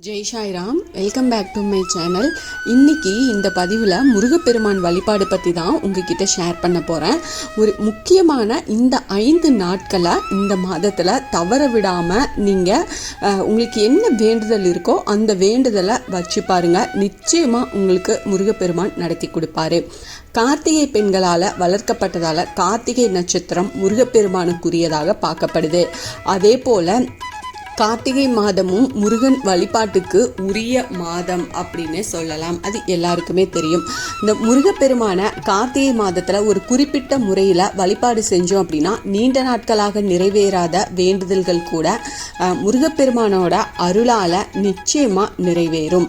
Jai Sairam, welcome back to my channel. இன்றைக்கி இந்த பதிவில் முருகப்பெருமான் வழிபாடு பற்றி தான் உங்ககிட்ட ஷேர் பண்ண போகிறேன். ஒரு முக்கியமான இந்த 5 நாட்களை இந்த மாதத்தில் தவற விடாமல் நீங்கள் உங்களுக்கு என்ன வேண்டுதல் இருக்கோ அந்த வேண்டுதலை வச்சு பாருங்கள். நிச்சயமாக உங்களுக்கு முருகப்பெருமான் நடத்தி கொடுப்பாரு. கார்த்திகை பெண்களால் வளர்க்கப்பட்டதால் கார்த்திகை நட்சத்திரம் முருகப்பெருமானுக்குரியதாக பார்க்கப்படுது. அதே போல் கார்த்திகை மாதமும் முருகன் வழிபாட்டுக்கு உரிய மாதம் அப்படின்னு சொல்லலாம். அது எல்லாருக்குமே தெரியும். இந்த முருகப்பெருமான கார்த்திகை மாதத்தில் ஒரு குறிப்பிட்ட முறையில் வழிபாடு செஞ்சோம் அப்படின்னா நீண்ட நாட்களாக நிறைவேறாத வேண்டுதல்கள் கூட முருகப்பெருமானோட அருளால் நிச்சயமாக நிறைவேறும்.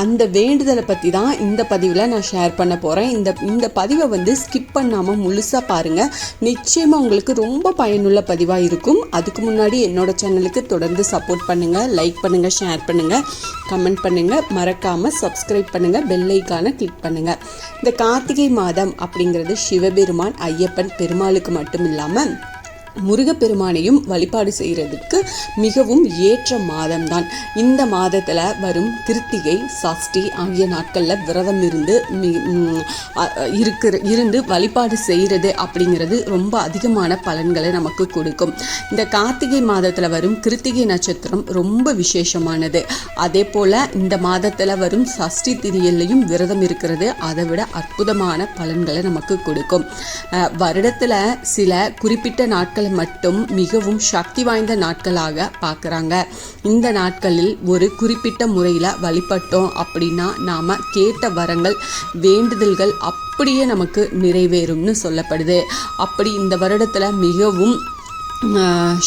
அந்த வேண்டுதலை பற்றி தான் இந்த பதிவில் நான் ஷேர் பண்ண போகிறேன். இந்த பதிவை ஸ்கிப் பண்ணாமல் முழுசாக பாருங்கள். நிச்சயமாக உங்களுக்கு ரொம்ப பயனுள்ள பதிவாக இருக்கும். அதுக்கு முன்னாடி என்னோட சேனலுக்கு தொடர்ந்து சப்போர்ட் பண்ணுங்கள், லைக் பண்ணுங்கள், ஷேர் பண்ணுங்கள், கமெண்ட் பண்ணுங்கள், மறக்காமல் சப்ஸ்கிரைப் பண்ணுங்கள், பெல் ஐக்கானை கிளிக் பண்ணுங்கள். இந்த கார்த்திகை மாதம் அப்படிங்கிறது சிவபெருமான், ஐயப்பன், பெருமாளுக்கு மட்டும் இல்லாமல் முருகப்பெருமானையும் வழிபாடு செய்கிறதுக்கு மிகவும் ஏற்ற மாதம்தான். இந்த மாதத்தில் வரும் கிருத்திகை, சஷ்டி ஆகிய நாட்களில் விரதம் இருந்து வழிபாடு செய்கிறது அப்படிங்கிறது ரொம்ப அதிகமான பலன்களை நமக்கு கொடுக்கும். இந்த கார்த்திகை மாதத்தில் வரும் கிருத்திகை நட்சத்திரம் ரொம்ப விசேஷமானது. அதே போல் இந்த மாதத்தில் வரும் சஷ்டி திதியிலையும் விரதம் இருக்கிறது அதை விட அற்புதமான பலன்களை நமக்கு கொடுக்கும். வருடத்தில் சில குறிப்பிட்ட நாட்கள் மட்டும் மிகவும் சக்தி வாய்ந்த நாட்களாக பார்க்குறாங்க. இந்த நாட்களில் ஒரு குறிப்பிட்ட முறையில் வழிபட்டோம் அப்படின்னா நாம் கேட்ட வரங்கள், வேண்டுதல்கள் அப்படியே நமக்கு நிறைவேறும்னு சொல்லப்படுது. அப்படி இந்த வருடத்தில் மிகவும்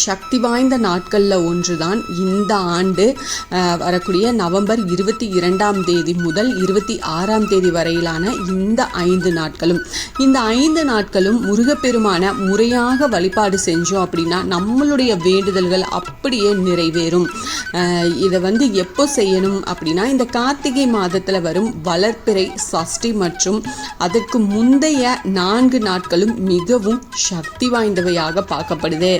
சக்தி வாய்ந்த நாட்களில் ஒன்று தான் இந்த ஆண்டு வரக்கூடிய நவம்பர் 22ஆம் தேதி முதல் 26ஆம் தேதி வரையிலான இந்த 5 நாட்களும். இந்த 5 நாட்களும் முருகப்பெருமான முறையாக வழிபாடு செஞ்சோம் அப்படின்னா நம்மளுடைய வேண்டுதல்கள் அப்படியே நிறைவேறும். இதை எப்போ செய்யணும் அப்படின்னா இந்த கார்த்திகை மாதத்தில் வரும் வளர்ப்பிறை, சஷ்டி மற்றும் அதற்கு முந்தைய 4 நாட்களும் மிகவும் சக்தி வாய்ந்தவையாக பார்க்கப்படுது.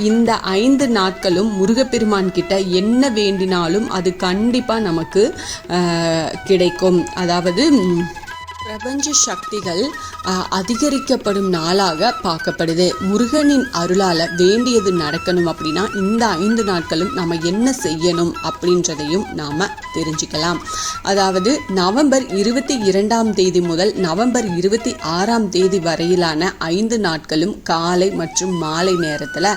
இந்த 5 நாட்களும் முருகப்பெருமான் கிட்ட என்ன வேண்டினாலும் அது கண்டிப்பா நமக்கு கிடைக்கும். அதாவது பிரபஞ்ச சக்திகள் அதிகரிக்கப்படும் நாளாக பார்க்கப்படுது. முருகனின் அருளால் வேண்டியது நடக்கணும் அப்படின்னா இந்த 5 நாட்களும் நம்ம என்ன செய்யணும் அப்படின்றதையும் நாம் தெரிஞ்சுக்கலாம். அதாவது நவம்பர் 22ஆம் தேதி முதல் நவம்பர் 26ஆம் தேதி வரையிலான 5 நாட்களும் காலை மற்றும் மாலை நேரத்தில்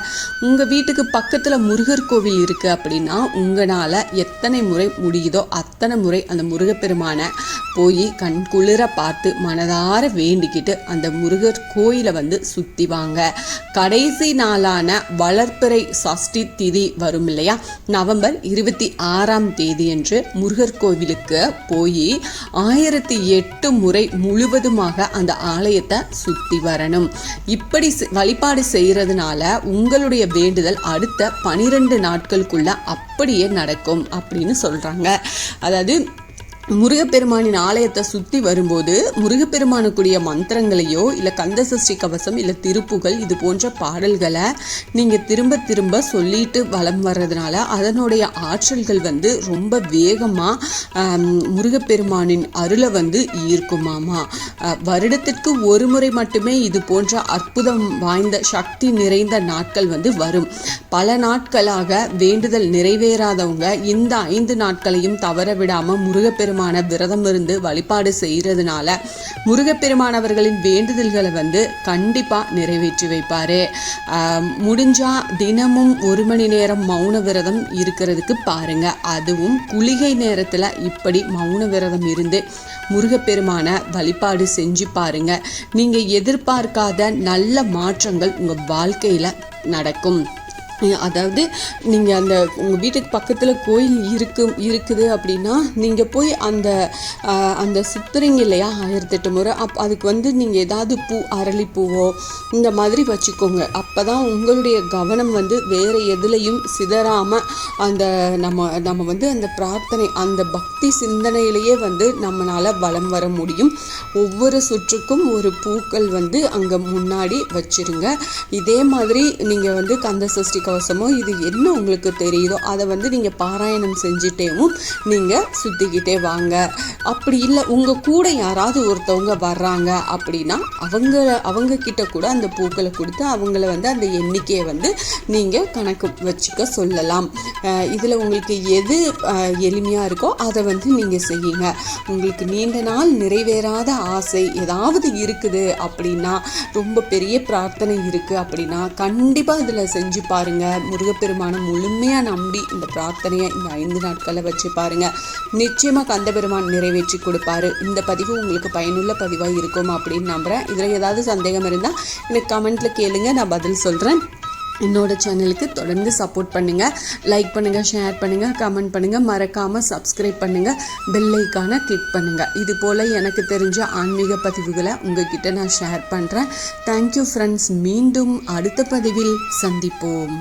உங்கள் வீட்டுக்கு பக்கத்தில் முருகர் கோவில் இருக்குது அப்படின்னா உங்களால் எத்தனை முறை முடியுதோ அத்தனை முறை அந்த முருகப்பெருமான போய் கண் குளிர பார்த்து மனதார வேண்டிக்கிட்டு அந்த முருகர் கோயிலை சுற்றி வாங்க. கடைசி நாளான வளர்ப்பிறை சஷ்டி திதி வரும் இல்லையா, நவம்பர் 26ஆம் தேதி என்று முருகர் கோவிலுக்கு போய் 1008 முறை முழுவதுமாக அந்த ஆலயத்தை சுற்றி வரணும். இப்படி வழிபாடு செய்கிறதுனால உங்களுடைய வேண்டுதல் அடுத்த 12 நாட்களுக்குள்ள அப்படியே நடக்கும் அப்படின்னு சொல்கிறாங்க. அதாவது முருகப்பெருமானின் ஆலயத்தை சுற்றி வரும்போது முருகப்பெருமானுக்குரிய மந்திரங்களையோ இல்லை கந்தசஷ்டி கவசம் இல்லை திருப்புகள் இது போன்ற பாடல்களை நீங்கள் திரும்ப திரும்ப சொல்லிட்டு வலம் வர்றதுனால அதனுடைய ஆற்றல்கள் ரொம்ப வேகமாக முருகப்பெருமானின் அருளை ஈர்க்குமாமா. வருடத்திற்கு ஒரு முறை மட்டுமே இது போன்ற அற்புதம் வாய்ந்த சக்தி நிறைந்த நாட்கள் வரும். பல நாட்களாக வேண்டுதல் நிறைவேறாதவங்க இந்த 5 நாட்களையும் தவற விடாமல் முருகப்பெருமான விரதம் இருந்து வழிபாடு செய்யறதுனால முருகப்பெருமான் அவர்களின் வேண்டுதல்களை கண்டிப்பா நிறைவேற்றி வைப்பாரு. முடிஞ்சா தினமும் 1 மணி நேரம் மௌன விரதம் இருக்கிறதுக்கு பாருங்க. அதுவும் குளிகை நேரத்துல இப்படி மௌன விரதம் இருந்து முருகப்பெருமான வழிபாடு செஞ்சு பாருங்க. நீங்க எதிர்பார்க்காத நல்ல மாற்றங்கள் உங்க வாழ்க்கையில நடக்கும். அதாவது நீங்கள் உங்கள் வீட்டுக்கு பக்கத்தில் கோயில் இருக்குது அப்படின்னா நீங்கள் போய் அந்த சுத்துறீங்க இல்லையா 1008 முறை. அதுக்கு நீங்கள் ஏதாவது பூ, அரளிப்பூவோ இந்த மாதிரி வச்சுக்கோங்க. அப்போ தான் உங்களுடைய கவனம் வேறு எதுலையும் சிதறாமல் அந்த நம்ம அந்த பிரார்த்தனை, அந்த பக்தி சிந்தனையிலேயே நம்மளால் வலம் வர முடியும். ஒவ்வொரு சுற்றுக்கும் ஒரு பூக்கள் அங்கே முன்னாடி வச்சிருங்க. இதே மாதிரி நீங்கள் கந்த சஷ்டி கவசமோ இது என்ன உங்களுக்கு தெரியுதோ அதை வந்து நீங்கள் பாராயணம் செஞ்சுட்டேவும் நீங்கள் சுற்றிக்கிட்டே வாங்க. அப்படி இல்லை உங்கள் கூட யாராவது ஒருத்தவங்க வர்றாங்க அப்படின்னா அவங்க கிட்ட கூட அந்த பூக்களை கொடுத்து அவங்கள வந்து அந்த எண்ணிக்கையை வந்து நீங்கள் கணக்கு வச்சுக்க சொல்லலாம். இதில் உங்களுக்கு எது எளிமையாக இருக்கோ அதை வந்து நீங்கள் செய்யுங்க. உங்களுக்கு நீண்ட நாள் நிறைவேறாத ஆசை ஏதாவது இருக்குது அப்படின்னா, ரொம்ப பெரிய பிரார்த்தனை இருக்குது அப்படின்னா கண்டிப்பாக இதில் செஞ்சு பாருங்கள். முருகப்பெருமானை முழுமையாக நம்பி இந்த பிரார்த்தனையை இந்த 5 நாட்களை வச்சு பாருங்கள். நிச்சயமாக கந்தபெருமான் நிறைவேற்றி கொடுப்பாரு. இந்த பதிவு உங்களுக்கு பயனுள்ள பதிவாக இருக்கும் அப்படின்னு நம்புகிறேன். இதில் ஏதாவது சந்தேகம் இருந்தால் எனக்கு கமெண்ட்டில் கேளுங்க, நான் பதில் சொல்கிறேன். என்னோட சேனலுக்கு தொடர்ந்து சப்போர்ட் பண்ணுங்கள். லைக் பண்ணுங்கள், ஷேர் பண்ணுங்கள், கமெண்ட் பண்ணுங்கள், மறக்காமல் சப்ஸ்கிரைப் பண்ணுங்கள், பெல் ஐக்கானை கிளிக் பண்ணுங்கள். இது போல் எனக்கு தெரிஞ்ச ஆன்மீக பதிவுகளை உங்ககிட்ட நான் ஷேர் பண்ணுறேன். Thank you friends. மீண்டும் அடுத்த பதிவில் சந்திப்போம்.